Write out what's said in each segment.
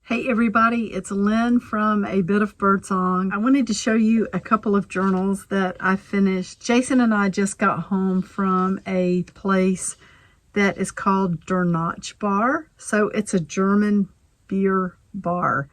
Hey everybody, it's Lynn from A Bit of Birdsong. I wanted to show you a couple of journals that I finished. Jason and I just got home from a place that is called Der Notch Bar. So it's a German beer bar.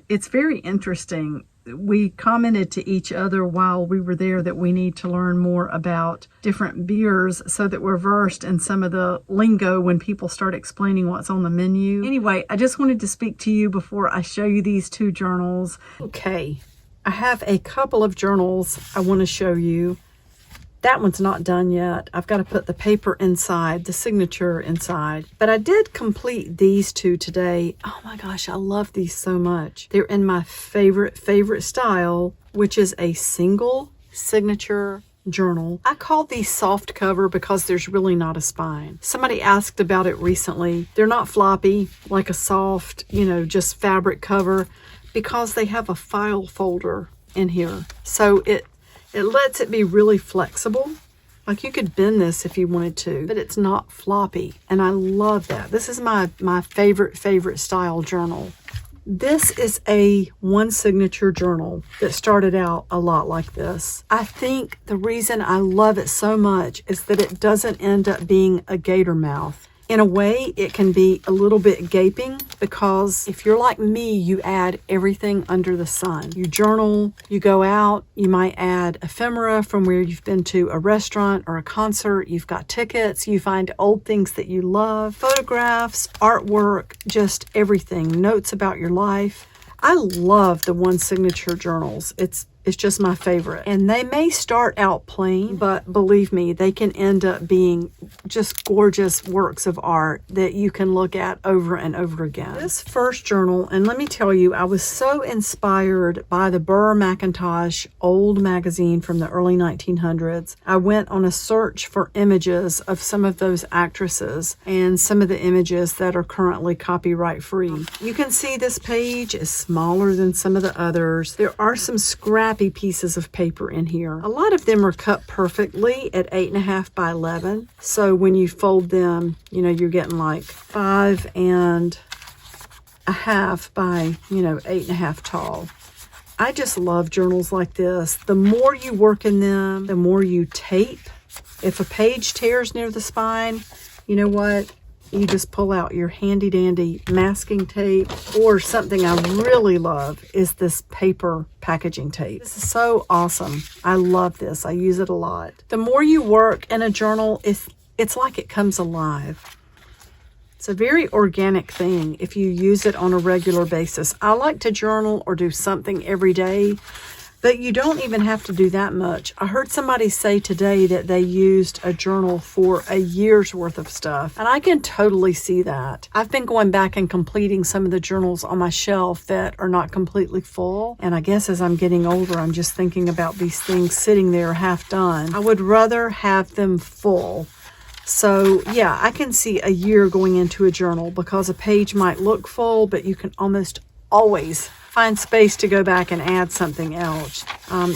It's very interesting. We commented to each other while we were there that we need to learn more about different beers so that we're versed in some of the lingo when people start explaining what's on the menu. Anyway, I just wanted to speak to you before I show you these two journals. Okay, I have a couple of journals I want to show you. That one's not done yet. I've got to put the paper inside, the signature inside. But I did complete these two today. Oh my gosh, I love these so much. They're in my favorite style, which is a single signature journal. I call these soft cover because there's really not a spine. Somebody asked about it recently. They're not floppy like a soft, just fabric cover because they have a file folder in here. So it lets it be really flexible. Like you could bend this if you wanted to, but it's not floppy. And I love that. This is my favorite style journal. This is a one signature journal that started out a lot like this. I think the reason I love it so much is that it doesn't end up being a gator mouth. In a way, it can be a little bit gaping because if you're like me, you add everything under the sun. You journal, you go out, you might add ephemera from where you've been to a restaurant or a concert, you've got tickets, you find old things that you love, photographs, artwork, just everything, notes about your life. I love the one signature journals. It's just my favorite. And they may start out plain, but believe me, they can end up being just gorgeous works of art that you can look at over and over again. This first journal, and let me tell you, I was so inspired by the Burr McIntosh old magazine from the early 1900s. I went on a search for images of some of those actresses and some of the images that are currently copyright free. You can see this page is smaller than some of the others. There are some scrappy pieces of paper in here. A lot of them are cut perfectly at 8.5 by 11. So when you fold them, you're getting like 5.5 by, 8.5 tall. I just love journals like this. The more you work in them, the more you tape. If a page tears near the spine, you know what? You just pull out your handy dandy masking tape, or something I really love is this paper packaging tape. This is so awesome. I love this. I use it a lot. The more you work in a journal, it's like it comes alive. It's a very organic thing if you use it on a regular basis. I like to journal or do something every day, but you don't even have to do that much. I heard somebody say today that they used a journal for a year's worth of stuff, and I can totally see that. I've been going back and completing some of the journals on my shelf that are not completely full, and I guess as I'm getting older, I'm just thinking about these things sitting there half done. I would rather have them full. So yeah, I can see a year going into a journal because a page might look full, but you can almost always find space to go back and add something else.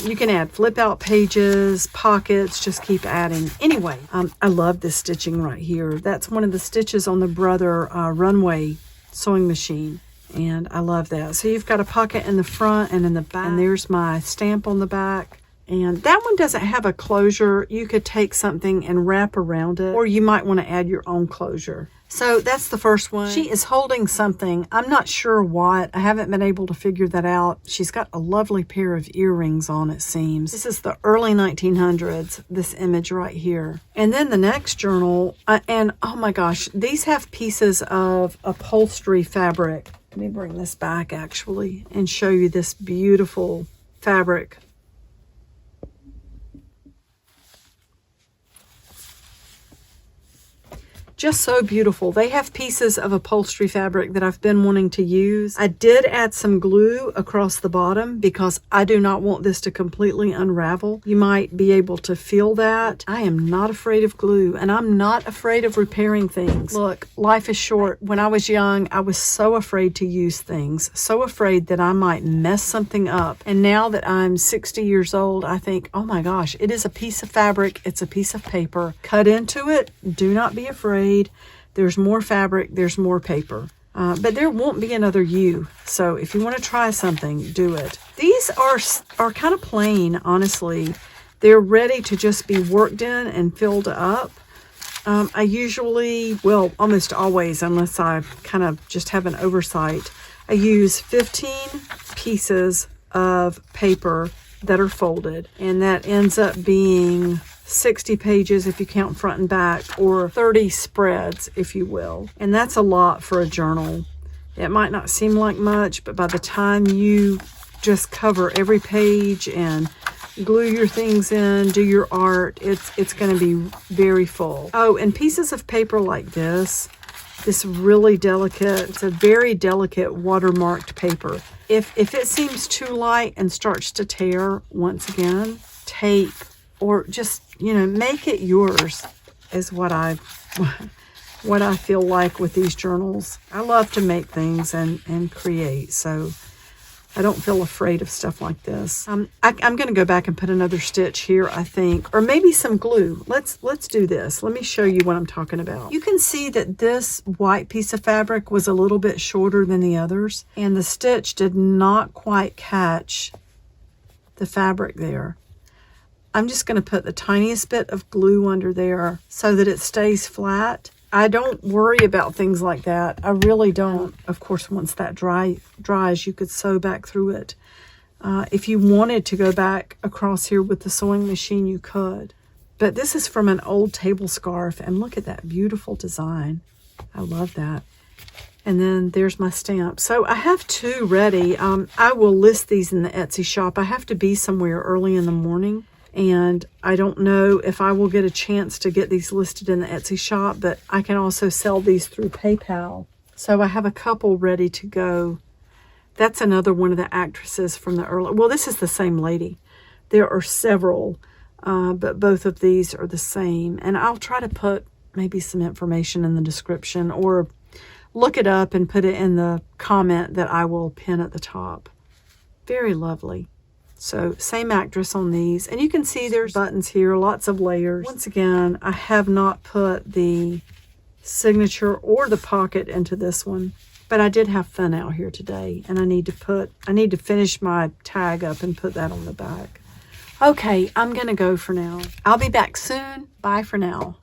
You can add flip out pages, pockets, just keep adding. Anyway, I love this stitching right here. That's one of the stitches on the Brother Runway sewing machine. And I love that. So you've got a pocket in the front and in the back. And there's my stamp on the back. And that one doesn't have a closure. You could take something and wrap around it, or you might want to add your own closure. So that's the first one. She is holding something. I'm not sure what. I haven't been able to figure that out. She's got a lovely pair of earrings on, it seems. This is the early 1900s, this image right here. And then the next journal, and oh my gosh, these have pieces of upholstery fabric. Let me bring this back actually and show you this beautiful fabric. Just so beautiful. They have pieces of upholstery fabric that I've been wanting to use. I did add some glue across the bottom because I do not want this to completely unravel. You might be able to feel that. I am not afraid of glue, and I'm not afraid of repairing things. Look, life is short. When I was young, I was so afraid to use things, so afraid that I might mess something up. And now that I'm 60 years old, I think, oh my gosh, it is a piece of fabric. It's a piece of paper. Cut into it. Do not be afraid. There's more fabric, there's more paper. But there won't be another you. So if you want to try something, do it. These are kind of plain, honestly. They're ready to just be worked in and filled up. I usually, well, almost always, unless I kind of just have an oversight, I use 15 pieces of paper that are folded, and that ends up being 60 pages if you count front and back, or 30 spreads, if you will. And that's a lot for a journal. It might not seem like much, but by the time you just cover every page and glue your things in, do your art, it's going to be very full. Oh, and pieces of paper like this really delicate, it's a very delicate watermarked paper. If it seems too light and starts to tear, once again, tape, or just, make it yours, is what I feel like with these journals. I love to make things and create, so I don't feel afraid of stuff like this. I'm going to go back and put another stitch here, I think, or maybe some glue. Let's do this. Let me show you what I'm talking about. You can see that this white piece of fabric was a little bit shorter than the others, and the stitch did not quite catch the fabric there. I'm just going to put the tiniest bit of glue under there so that it stays flat. I don't worry about things like that. I really don't. Of course, once that dries, you could sew back through it. If you wanted to go back across here with the sewing machine, you could. But this is from an old table scarf, and look at that beautiful design. I love that. And then there's my stamp. So I have two ready. I will list these in the Etsy shop. I have to be somewhere early in the morning, and I don't know if I will get a chance to get these listed in the Etsy shop, but I can also sell these through PayPal. So I have a couple ready to go. That's another one of the actresses from the early, well, this is the same lady. There are several, but both of these are the same. And I'll try to put maybe some information in the description, or look it up and put it in the comment that I will pin at the top. Very lovely. So same actress on these, and you can see there's buttons here, lots of layers. Once again, I have not put the signature or the pocket into this one, but I did have fun out here today, and I need to finish my tag up and put that on the back. Okay, I'm gonna go for now. I'll be back soon. Bye for now.